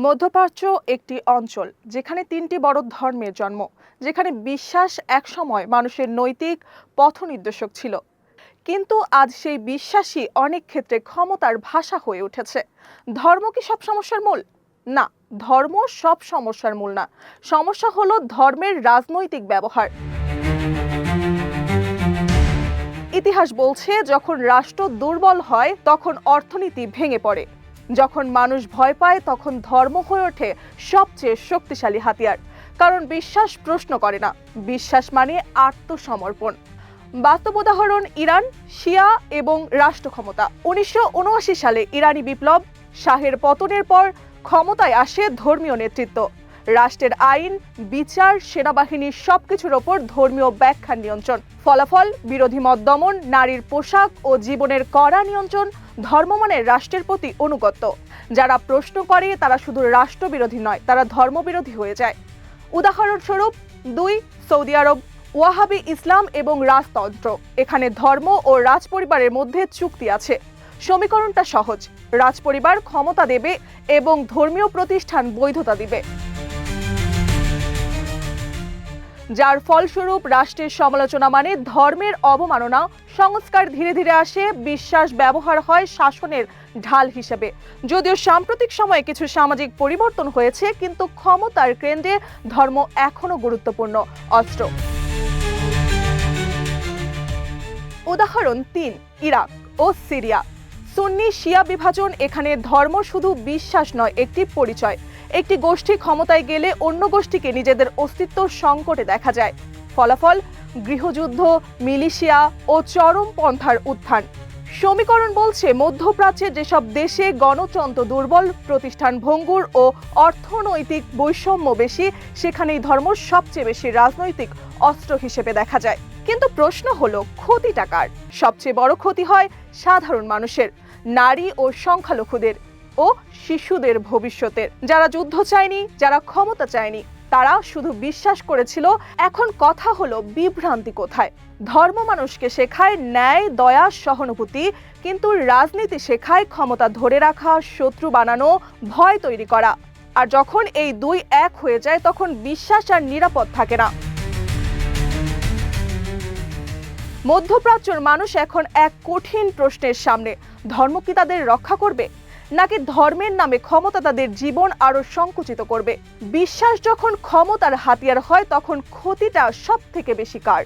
মধ্যপ্রাচ্য একটি অঞ্চল যেখানে তিনটি বড় ধর্মের জন্ম, যেখানে বিশ্বাস একসময় মানুষের নৈতিক পথনির্দেশক ছিল। কিন্তু আজ সেই বিশ্বাসই অনেক ক্ষেত্রে ক্ষমতার ভাষা হয়ে উঠেছে। ধর্ম কি সব সমস্যার মূল? না, ধর্ম সব সমস্যার মূল না। সমস্যা হলো ধর্মের রাজনৈতিক ব্যবহার। ইতিহাস বলছে, যখন রাষ্ট্র দুর্বল হয় তখন অর্থনীতি ভেঙে পড়ে। যখন মানুষ ভয় পায় তখন ধর্ম হয়ে ওঠে সবচেয়ে শক্তিশালী হাতিয়ার। কারণ বিশ্বাস প্রশ্ন করে না, বিশ্বাস মানে আত্মসমর্পণ। বাস্তব উদাহরণ ইরান, শিয়া এবং রাষ্ট্র ক্ষমতা। 1979 সালে ইরানি বিপ্লব, শাহের পতনের পর ক্ষমতায় আসে ধর্মীয় নেতৃত্ব। রাষ্ট্রের আইন, বিচার, সেনাবাহিনীর সবকিছুর ওপর ধর্মীয় ব্যাখ্যার নিয়ন্ত্রণ। ফলাফল বিরোধী মত দমন, নারীর পোশাক ও জীবনের কড়া নিয়ন্ত্রণ। ধর্ম মানে রাষ্ট্রের প্রতি অনুগত্য। যারা প্রশ্ন করে তারা শুধু রাষ্ট্রবিরোধী নয়, তারা ধর্মবিরোধী হয়ে যায়। উদাহরণস্বরূপ 2, সৌদি আরব, ওয়াহাবি ইসলাম এবং রাজতন্ত্র। এখানে ধর্ম ও রাজপরিবারের মধ্যে চুক্তি আছে। সমীকরণটা সহজ, রাজপরিবার ক্ষমতা দেবে এবং ধর্মীয় প্রতিষ্ঠান বৈধতা দিবে, যার ফলস্বরূপ রাষ্ট্রের সমালোচনা মানে ধর্মের অবমাননা। সংস্কার ধীরে ধীরে আসে, বিশ্বাস ব্যবহার হয় শাসনের ঢাল হিসেবে। যদিও সাম্প্রতিক সময়ে কিছু সামাজিক পরিবর্তন হয়েছে, কিন্তু ক্ষমতার কেন্দ্রে ধর্ম এখনো গুরুত্বপূর্ণ অস্ত্র। উদাহরণ 3, ইরাক ও সিরিয়া। সুন্নি শিয়া বিভাজন। এখানে ধর্ম শুধু বিশ্বাস নয়, একটি পরিচয়। একটি গোষ্ঠী ক্ষমতায় গেলে অন্য গোষ্ঠীকে নিজেদের অস্তিত্ব সংকটে দেখা যায়। ফলাফল গৃহযুদ্ধ, মিলিশিয়া ও চরমপন্থার উত্থান। সমীকরণ বলছে, মধ্যপ্রাচ্যের যেসব দেশে গণতন্ত্র দুর্বল, প্রতিষ্ঠান ভঙ্গুর ও অর্থনৈতিক বৈষম্য বেশি, সেখানেই ধর্ম সবচেয়ে বেশি রাজনৈতিক অস্ত্র হিসেবে দেখা যায়। কিন্তু প্রশ্ন হলো, ক্ষতিটা কার? সবচেয়ে বড় ক্ষতি হয় সাধারণ মানুষের, নারী ও সংখ্যালঘুদের ও শিশুদের ভবিষ্যতের। যারা যুদ্ধ চায়নি, যারা ক্ষমতা চায়নি, তারা শুধু বিশ্বাস করেছিল। এখন কথা হলো, বিভ্রান্তি কোথায়? ধর্ম মানুষকে শেখায় ন্যায়, দয়া, সহানুভূতি, কিন্তু রাজনীতি শেখায় ক্ষমতা ধরে রাখা, শত্রু বানানো, ভয় তৈরি করা। আর যখন এই দুই এক হয়ে যায়, তখন বিশ্বাস আর নিরাপদ থাকে না। মধ্যপ্রাচ্যের মানুষ এখন এক কঠিন প্রশ্নের সামনে। ধর্ম কি তাদের রক্ষা করবে, নাকি ধর্মের নামে ক্ষমতা তাদের জীবন আরো সংকুচিত করবে? বিশ্বাস যখন ক্ষমতার হাতিয়ার হয়, তখন ক্ষতিটা সব থেকে বেশি কার?